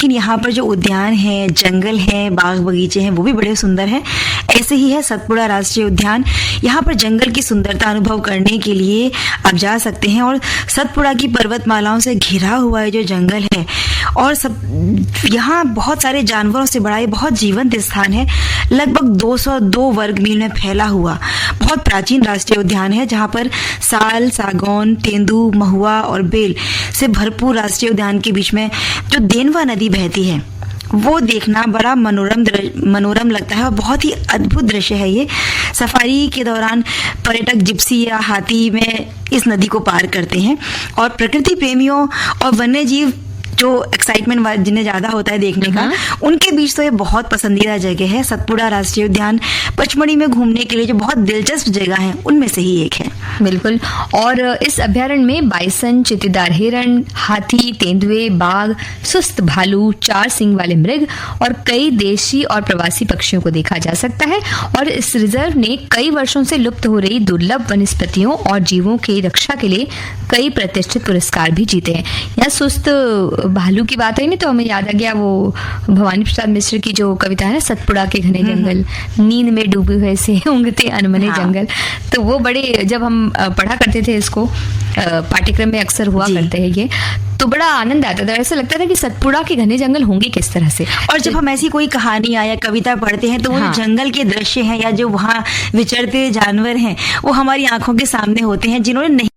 लेकिन यहाँ पर जो उद्यान है, जंगल है, बाग बगीचे हैं, वो भी बड़े सुंदर हैं। ऐसे ही है सतपुड़ा राष्ट्रीय उद्यान। यहाँ पर जंगल की सुंदरता अनुभव करने के लिए आप जा सकते हैं। और सतपुड़ा की पर्वतमालाओं से घिरा हुआ है जो जंगल है, और सब यहाँ बहुत सारे जानवरों से बड़ा ये बहुत जीवंत स्थान है। लगभग 202 वर्ग मील में फैला हुआ बहुत प्राचीन राष्ट्रीय उद्यान है, जहाँ पर साल, सागौन, तेंदू, महुआ और बेल से भरपूर राष्ट्रीय उद्यान के बीच में जो देनवा नदी बहती है, वो देखना बड़ा मनोरम लगता है और बहुत ही अद्भुत दृश्य है ये। सफारी के दौरान पर्यटक जिप्सी या हाथी में इस नदी को पार करते हैं, और प्रकृति प्रेमियों और वन्य जीव जो एक्साइटमेंट जिन्हें ज्यादा होता है देखने का, उनके बीच तो ये बहुत पसंदीदा जगह है। सतपुड़ा राष्ट्रीय उद्यान पचमढ़ी में घूमने के लिए जो बहुत दिलचस्प जगह है उनमें से ही एक है। बिल्कुल। और इस अभ्यारण्य में बाइसन, चित्तीदार हिरण, हाथी, तेंदुए, बाघ, सुस्त भालू, 4 सींग वाले मृग और कई देशी और प्रवासी पक्षियों को देखा जा सकता है। और इस रिजर्व ने कई वर्षों से लुप्त हो रही दुर्लभ वनस्पतियों और जीवों की रक्षा के लिए कई प्रतिष्ठित पुरस्कार भी जीते हैं। यहाँ सुस्त भालू की बात है नहीं तो हमें याद आ गया वो भवानी प्रसाद मिश्र की जो कविता है ना, सतपुड़ा के घने जंगल, नींद में डूबे हुए से ऊँघते अनमने जंगल। तो वो बड़े, जब हम पढ़ा करते थे इसको पाठ्यक्रम में अक्सर हुआ करते हैं ये, तो बड़ा आनंद आता था। ऐसा लगता था कि सतपुड़ा के घने जंगल होंगे किस तरह से। और जब हम ऐसी कोई कहानी या कविता पढ़ते हैं तो वो जंगल के दृश्य हैं या जो वहाँ विचरते जानवर हैं वो हमारी आंखों के सामने होते हैं, जिन्होंने नहीं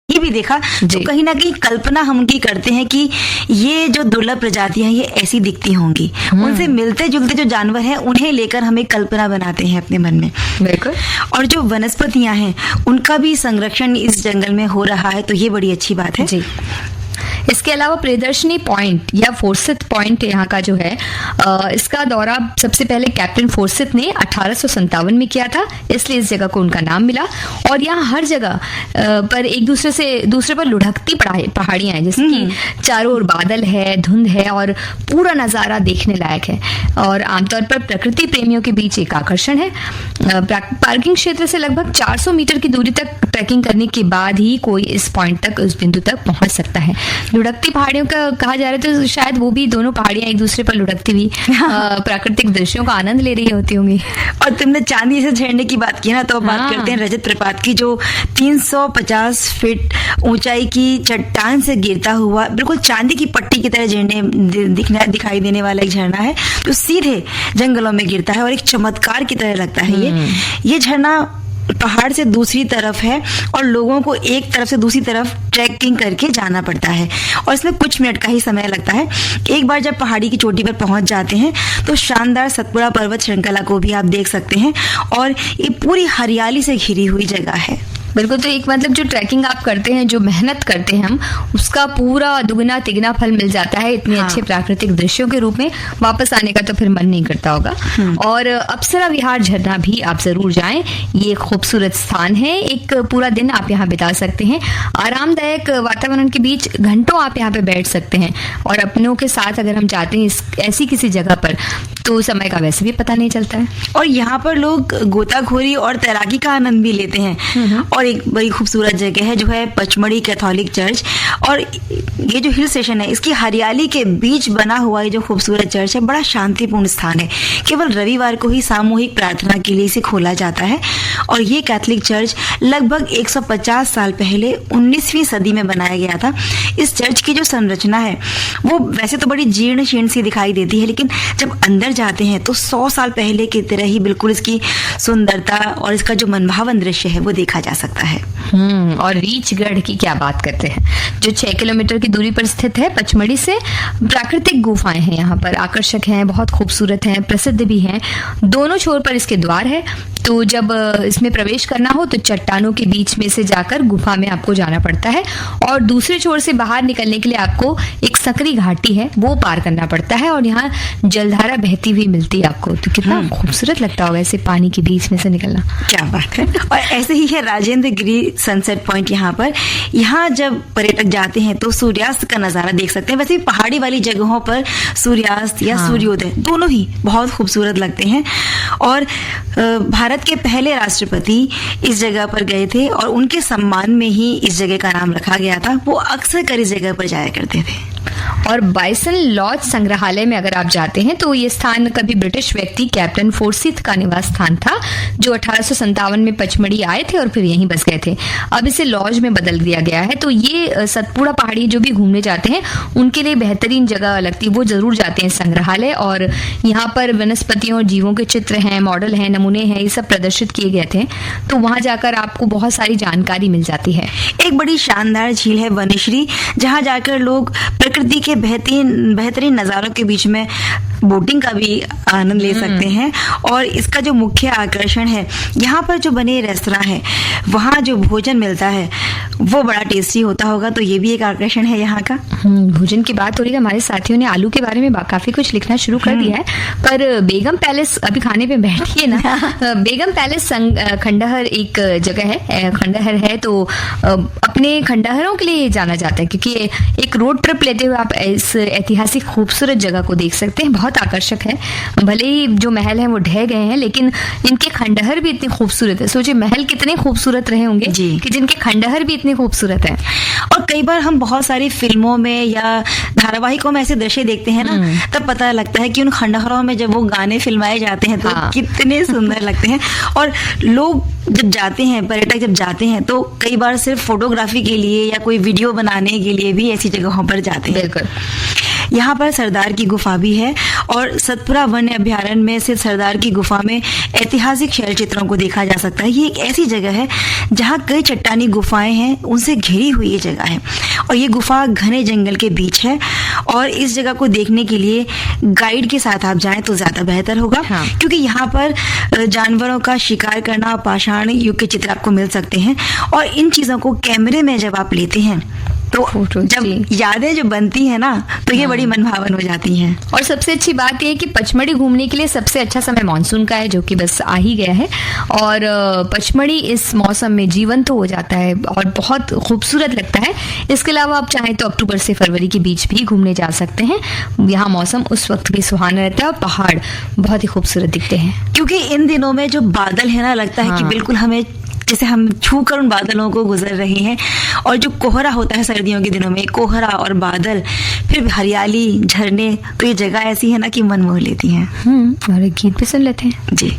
भी देखा तो कहीं ना कहीं कल्पना हम की करते हैं कि ये जो दुर्लभ प्रजातियां ये ऐसी दिखती होंगी। उनसे मिलते जुलते जो जानवर हैं उन्हें लेकर हम एक कल्पना बनाते हैं अपने मन में। बिल्कुल। और जो वनस्पतियां हैं उनका भी संरक्षण इस जंगल में हो रहा है, तो ये बड़ी अच्छी बात है जी। इसके अलावा प्रियदर्शनी पॉइंट या फोर्सिथ पॉइंट यहाँ का जो है, इसका दौरा सबसे पहले कैप्टन फोर्सिथ ने 1857 में किया था, इसलिए इस जगह को उनका नाम मिला। और यहाँ हर जगह पर एक दूसरे पर लुढ़कती पहाड़ियां हैं, जैसे कि चारों ओर बादल है, धुंध है और पूरा नज़ारा देखने लायक है। और आमतौर पर प्रकृति प्रेमियों के बीच एक आकर्षण है। पार्किंग क्षेत्र से लगभग 400 मीटर की दूरी तक ट्रैकिंग करने के बाद ही कोई इस पॉइंट तक, उस बिंदु तक पहुंच सकता है। लुढ़कती पहाड़ियों का कहा जा रहा है तो शायद वो भी दोनों पहाड़ियां एक दूसरे पर लुढ़कती हुई प्राकृतिक दृश्यों का आनंद ले रही होती होंगी। और तुमने चांदी से झरने की बात की ना, तो बात करते हैं रजत प्रपात की, जो 350 फीट ऊंचाई की चट्टान से गिरता हुआ बिल्कुल चांदी की पट्टी की तरह झरने दिखाई देने वाला एक झरना है जो सीधे जंगलों में गिरता है और एक चमत्कार की तरह लगता है। ये झरना पहाड़ से दूसरी तरफ है और लोगों को एक तरफ से दूसरी तरफ ट्रैकिंग करके जाना पड़ता है और इसमें कुछ मिनट का ही समय लगता है। एक बार जब पहाड़ी की चोटी पर पहुंच जाते हैं तो शानदार सतपुड़ा पर्वत श्रृंखला को भी आप देख सकते हैं और ये पूरी हरियाली से घिरी हुई जगह है। बिल्कुल। तो एक मतलब जो ट्रैकिंग आप करते हैं, जो मेहनत करते हैं हम, उसका पूरा दुगना तिगना फल मिल जाता है इतने अच्छे प्राकृतिक दृश्यों के रूप में। वापस आने का तो फिर मन नहीं करता होगा। और अप्सरा विहार झरना भी आप जरूर जाएं। ये खूबसूरत स्थान है, एक पूरा दिन आप यहाँ बिता सकते हैं। आरामदायक वातावरण के बीच घंटों आप यहाँ पे बैठ सकते हैं और अपनों के साथ अगर हम जाते हैं ऐसी किसी जगह पर तो समय का वैसे भी पता नहीं चलता है। और यहाँ पर लोग गोताखोरी और तैराकी का आनंद भी लेते हैं। और एक बड़ी खूबसूरत जगह है जो है पचमढ़ी कैथोलिक चर्च। और ये जो हिल स्टेशन है इसकी हरियाली के बीच बना हुआ ये जो खूबसूरत चर्च है बड़ा शांतिपूर्ण स्थान है। केवल रविवार को ही सामूहिक प्रार्थना के लिए इसे खोला जाता है। और ये कैथोलिक चर्च लगभग 150 साल पहले 19वीं सदी में बनाया गया था। इस चर्च की जो संरचना है वो वैसे तो बड़ी जीर्ण शीर्ण सी दिखाई देती है, लेकिन जब अंदर जाते हैं तो 100 साल पहले की तरह ही बिल्कुल इसकी सुंदरता और इसका जो मनभावन दृश्य है वो देखा जा सकता है। और रीछगढ़ की क्या बात करते हैं, जो 6 किलोमीटर की दूरी पर स्थित है पचमढ़ी से। प्राकृतिक गुफाएं हैं यहाँ पर, आकर्षक हैं, बहुत खूबसूरत हैं, प्रसिद्ध भी हैं। दोनों छोर पर इसके द्वार है, तो जब इसमें प्रवेश करना हो तो चट्टानों के बीच में से जाकर गुफा में आपको जाना पड़ता है और दूसरे छोर से बाहर निकलने के लिए आपको एक सकरी घाटी है वो पार करना पड़ता है और यहाँ जलधारा बहती हुई मिलती है आपको। तो कितना खूबसूरत लगता होगा ऐसे पानी के बीच में से निकलना। क्या बात है। और ऐसे ही है राजेंद्र महेंद्र गिरी सनसेट पॉइंट यहाँ जब पर्यटक जाते हैं तो सूर्यास्त का नजारा देख सकते हैं। वैसे भी पहाड़ी वाली जगहों पर सूर्यास्त या सूर्योदय दोनों ही बहुत खूबसूरत लगते हैं। और भारत के पहले राष्ट्रपति इस जगह पर गए थे और उनके सम्मान में ही इस जगह का नाम रखा गया था। वो अक्सर कर इस जगह पर जाया करते थे। और बाइसन लॉज संग्रहालय में अगर आप जाते हैं तो ये स्थान कभी ब्रिटिश व्यक्ति कैप्टन फोर्सिथ का निवास स्थान था, जो 1857 में पचमढ़ी आए थे और फिर यहीं बस गए थे। अब इसे लॉज में बदल दिया गया है। तो ये सतपुड़ा पहाड़ी जो भी घूमने जाते हैं उनके लिए बेहतरीन जगह लगती है, वो जरूर जाते हैं संग्रहालय। और यहाँ पर वनस्पतियों और जीवों के चित्र हैं, मॉडल हैं, नमूने हैं, ये सब प्रदर्शित किए गए थे। तो वहां जाकर आपको बहुत सारी जानकारी मिल जाती है। एक बड़ी शानदार झील है वनीश्री, जहाँ जाकर लोग प्रकृति के बेहतरीन नज़ारों के बीच में बोटिंग का भी आनंद ले सकते हैं। और इसका जो मुख्य आकर्षण है, यहाँ पर जो बने रेस्तरां है, वहाँ जो भोजन मिलता है वो बड़ा टेस्टी होता होगा। तो ये भी एक आकर्षण है यहाँ का। भोजन की बात हो रही है, हमारे साथियों ने आलू के बारे में काफी कुछ लिखना शुरू कर दिया है। पर बेगम पैलेस, अभी खाने पे बैठिए ना। बेगम पैलेस खंडहर एक जगह है, खंडहर है तो अपने खंडहरों के लिए जाना जाता है, क्योंकि एक रोड ट्रिप लेते हुए आप इस ऐतिहासिक खूबसूरत जगह को देख सकते हैं। बहुत आकर्षक है। भले ही जो महल हैं वो ढह गए हैं, लेकिन इनके खंडहर भी इतने खूबसूरत है। सोचिए महल कितने खूबसूरत रहे होंगे कि जिनके खंडहर भी इतने खूबसूरत हैं। और कई बार हम बहुत सारी फिल्मों में या धारावाहिकों में ऐसे दृश्य देखते हैं ना, तब पता लगता है कि उन खंडहरों में जब वो गाने फिल्माए जाते हैं तो कितने सुंदर लगते हैं। और लोग जब जाते हैं, पर्यटक जब जाते हैं, तो कई बार सिर्फ फोटोग्राफी के लिए या कोई वीडियो बनाने के लिए भी ऐसी जगहों पर जाते हैं। बिल्कुल। यहाँ पर सरदार की गुफा भी है और सतपुड़ा वन्य अभ्यारण्य में से सरदार की गुफा में ऐतिहासिक शैल चित्रों को देखा जा सकता है। ये एक ऐसी जगह है जहाँ कई चट्टानी गुफाएं हैं, उनसे घिरी हुई ये जगह है। और ये गुफा घने जंगल के बीच है। और इस जगह को देखने के लिए गाइड के साथ आप जाएं तो ज्यादा बेहतर होगा। क्योंकि यहाँ पर जानवरों का शिकार करना, पाषाण युग के चित्र आपको मिल सकते हैं। और इन चीजों को कैमरे में जब आप लेते हैं तो जब यादें जो बनती है ना, तो ये बड़ी मनभावन हो जाती हैं। और सबसे अच्छी बात यह है कि पचमढ़ी घूमने के लिए सबसे अच्छा समय मानसून का है, जो कि बस आ ही गया है। और पचमढ़ी इस मौसम में जीवंत हो जाता है और बहुत खूबसूरत लगता है। इसके अलावा आप चाहें तो अक्टूबर से फरवरी के बीच भी घूमने जा सकते हैं। यहाँ मौसम उस वक्त भी सुहाना रहता है और पहाड़ बहुत ही खूबसूरत दिखते हैं। क्योंकि इन दिनों में जो बादल है ना, लगता है कि बिल्कुल हमें जैसे हम छू कर उन बादलों को गुजर रहे हैं। और जो कोहरा होता है सर्दियों के दिनों में, कोहरा और बादल, फिर हरियाली, झरने, तो ये जगह ऐसी है ना कि मन मोह लेती हैं। और एक गीत भी सुन लेते हैं। जी।